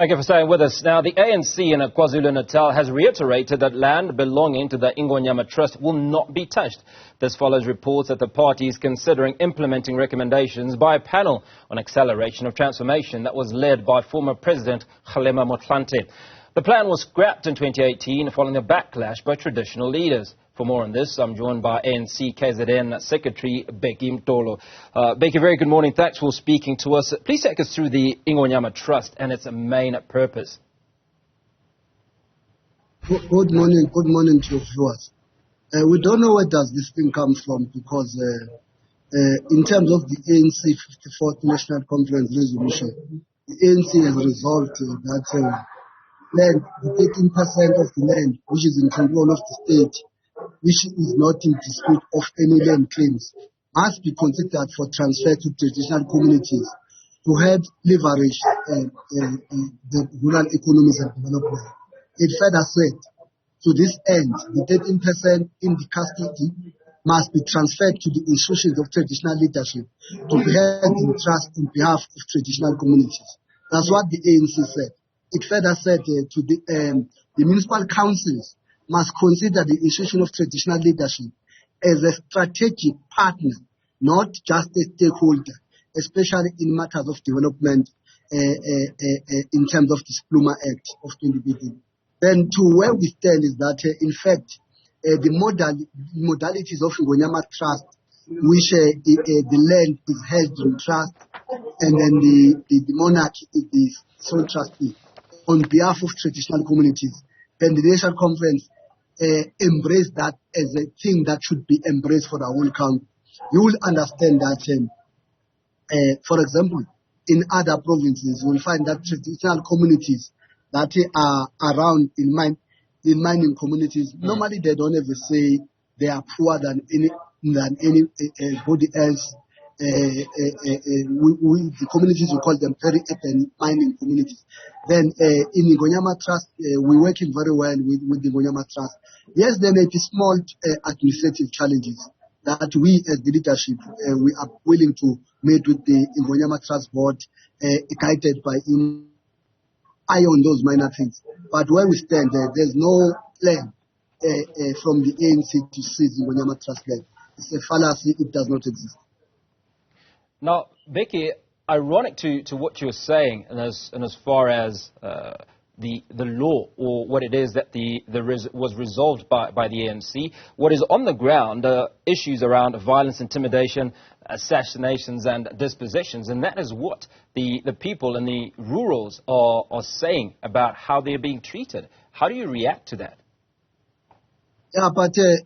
Thank you for staying with us. Now, the ANC in KwaZulu-Natal has reiterated that land belonging to the Ingonyama Trust will not be touched. This follows reports that the party is considering implementing recommendations by a panel on acceleration of transformation that was led by former President Kgalema Motlanthe. The plan was scrapped in 2018 following a backlash by traditional leaders. For more on this, I'm joined by ANC KZN Secretary Bhekinkosi Mtolo. Bheki, very good morning. Thanks for speaking to us. Please take us through the Ingonyama Trust and its main purpose. Good morning to your viewers. We don't know where does this thing come from because in terms of the ANC 54th National Conference resolution, the ANC has resolved that land, the 13% of the land which is in control of the state, which is not in dispute of any land claims, must be considered for transfer to traditional communities to help leverage the rural economies and development. It further said, to this end, the 13% in the custody must be transferred to the institutions of traditional leadership to be held in trust on behalf of traditional communities. That's what the ANC said. It further said to the municipal councils must consider the institution of traditional leadership as a strategic partner, not just a stakeholder, especially in matters of development in terms of the Spluma Act of 2015. Then to where we stand is that, in fact, the modalities of Ingonyama Trust, which the land is held in trust, and then the monarch is the sole trustee on behalf of traditional communities, then the National Conference embrace that as a thing that should be embraced for the whole country. You will understand that, for example, in other provinces, you will find that traditional communities that are around in mining communities, normally they don't ever say they are poorer than anybody else. The communities, we call them very urban mining communities. Then in Ingonyama Trust, we're working very well with the Ingonyama Trust. Yes, there may be small administrative challenges that we as the leadership, we are willing to meet with the Ingonyama Trust board, guided by eye on those minor things. But where we stand, there's no plan from the ANC to seize Ingonyama Trust land. It's a fallacy. It does not exist. Now, Bheki, ironic to what you're saying, and as far as the law or what it is that was resolved by the ANC, what is on the ground issues around violence, intimidation, assassinations and dispositions, and that is what the people in the rurals are saying about how they're being treated. How do you react to that? Yeah, but we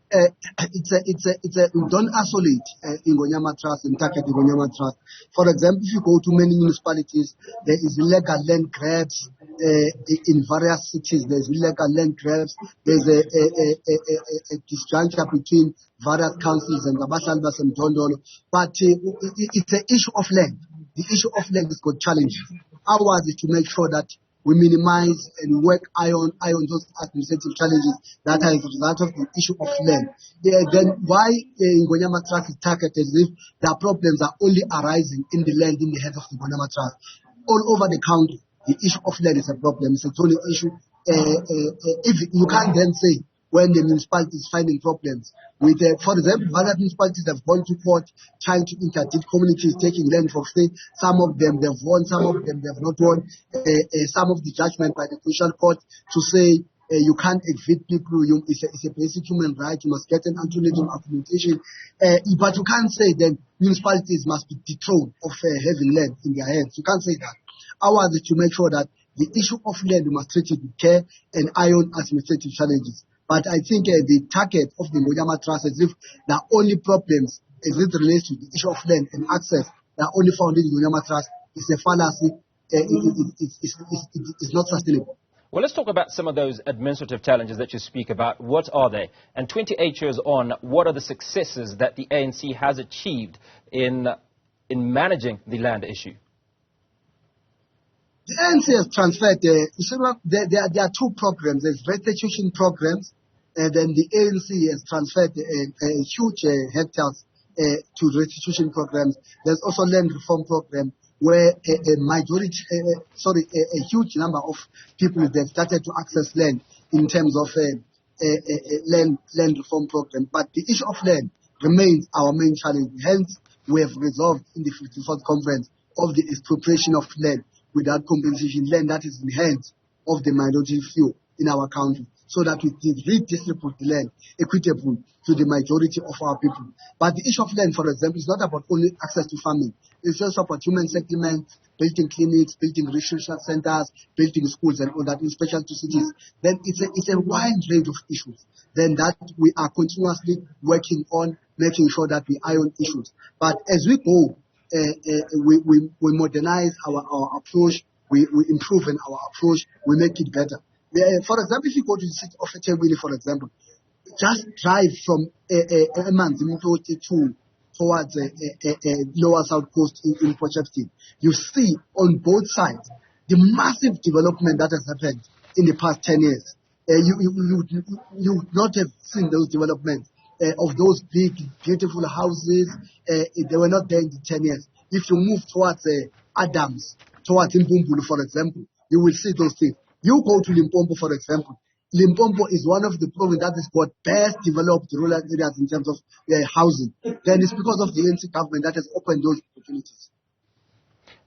don't isolate Ingonyama Trust and target Ingonyama Trust. For example, if you go to many municipalities, there is illegal land grabs in various cities. There's illegal land grabs. There's a disjuncture between various councils and Abashalbas and Dondolo. But it's an issue of land. The issue of land has got challenges. Ours is to make sure that we minimize and work on those administrative challenges that are as a result of the issue of land. Then why Ingonyama Trust is targeted as if their problems are only arising in the land in the hands of the Ingonyama Trust. All over the country, the issue of land is a problem. It's a total issue. If you can't then say when the municipality is finding problems with, for example, other municipalities have gone to court trying to interdict communities taking land from state. Some of them they've won, some of them they have not won. Some of the judgment by the Constitutional Court to say you can't evict people. It's a basic human right. You must get an alternative accommodation. But you can't say then municipalities must be dethroned of having land in their hands. You can't say that. Ours is to make sure that the issue of land must treat it with care and iron administrative challenges. But I think the target of the Ingonyama Trust, as if the only problems as it relates to the issue of land and access that are only found in the Ingonyama Trust, is a fallacy. It's not sustainable. Well, let's talk about some of those administrative challenges that you speak about. What are they? And 28 years on, what are the successes that the ANC has achieved in managing the land issue? The ANC has transferred, there are two programs. There's restitution programs, and then the ANC has transferred huge hectares to restitution programs. There's also land reform program, where a huge number of people that started to access land in terms of land reform program. But the issue of land remains our main challenge. Hence, we have resolved in the 54th conference of the expropriation of land without compensation, land that is in the hands of the minority few in our country, so that we redistribute the land equitable to the majority of our people. But the issue of land, for example, is not about only access to farming. It's also about human settlements, building clinics, building research centers, building schools and all that, in specialty cities. Then it's a wide range of issues. Then that we are continuously working on, making sure that we iron issues. But as we go, we modernize our approach, we improve in our approach, we make it better. For example, if you go to the city of Ethekwini, for example, just drive from Mtolo towards Lower South Coast in Potchefstroom. You see on both sides the massive development that has happened in the past 10 years. You would not have seen those developments of those big, beautiful houses. They were not there in the 10 years. If you move towards Adams, towards Mpumbulu, for example, you will see those things. You go to Limpopo, for example. Limpopo is one of the provinces that has got best developed rural areas in terms of housing. Then it's because of the ANC government that has opened those opportunities.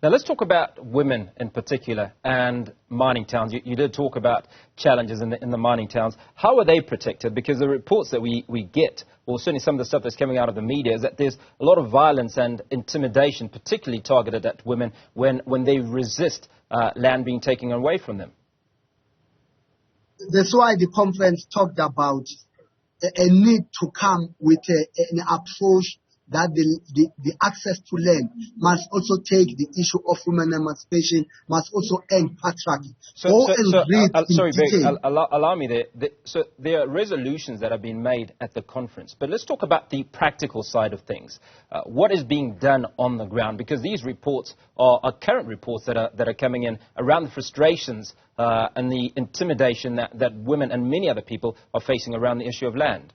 Now let's talk about women in particular and mining towns. You did talk about challenges in the mining towns. How are they protected? Because the reports that we get, or certainly some of the stuff that's coming out of the media, is that there's a lot of violence and intimidation, particularly targeted at women when they resist land being taken away from them. That's why the conference talked about a need to come with an approach that the access to land must also take the issue of women emancipation, must also end patriarchy. Sorry, allow me there. So there are resolutions that have been made at the conference, but let's talk about the practical side of things. What is being done on the ground? Because these reports are current reports that are coming in around the frustrations and the intimidation that women and many other people are facing around the issue of land.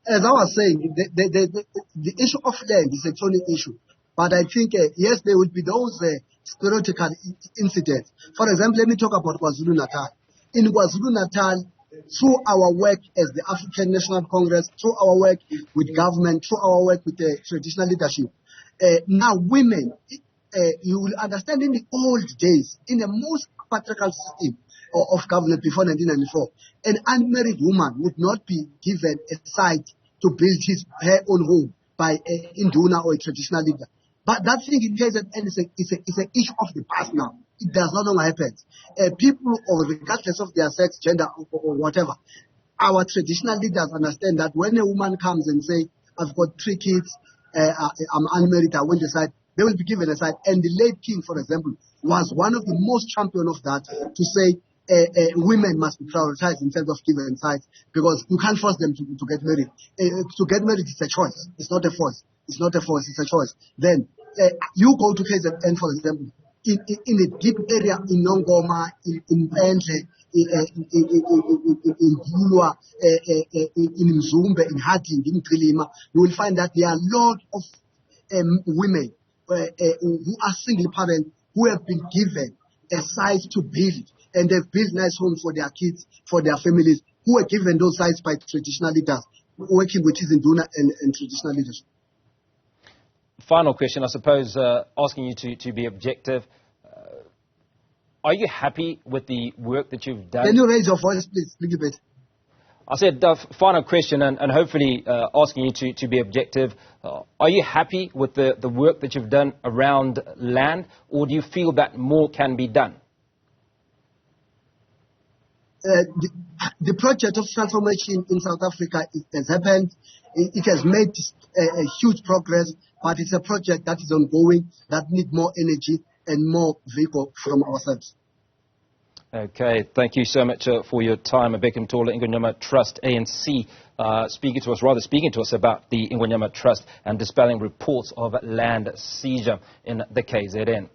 As I was saying, the issue of land is a thorny issue. But I think, yes, there will be those stereotypical incidents. For example, let me talk about KwaZulu-Natal. In KwaZulu-Natal, through our work as the African National Congress, through our work with government, through our work with the traditional leadership, now women, you will understand in the old days, in the most patriarchal system of government before 1994, an unmarried woman would not be given a site to build her own home by an Induna or a traditional leader. But that thing in KZN is an issue of the past now. It does not longer happen. People, regardless of their sex, gender, or whatever, our traditional leaders understand that when a woman comes and say, I've got 3 kids, I'm unmarried, I want a site, they will be given a site. And the late king, for example, was one of the most champion of that, to say, women must be prioritized in terms of giving sites, because you can't force them to get married. To get married is a choice. It's not a force. It's not a force. It's a choice. Then you go to KZN, for example, in a deep area in Nongoma, in Pentle, in Bulwa, in Mzumbe, in Hati, in Kgalema, you will find that there are a lot of women who are single parents who have been given a site to build. And they've built nice homes for their kids, for their families, who were given those sites by traditional leaders, working with his Induna and traditional leadership. Final question, I suppose, asking you to be objective. Are you happy with the work that you've done? Can you raise your voice, please, a little bit? I said, final question, and hopefully asking you to be objective. Are you happy with the work that you've done around land, or do you feel that more can be done? The project of transformation in South Africa has happened. It has made a huge progress, but it's a project that is ongoing, that needs more energy and more vigor from ourselves. Okay, thank you so much for your time. Bhekinkosi Mtolo, Ingonyama Trust, ANC, speaking to us about the Ingonyama Trust and dispelling reports of land seizure in the KZN.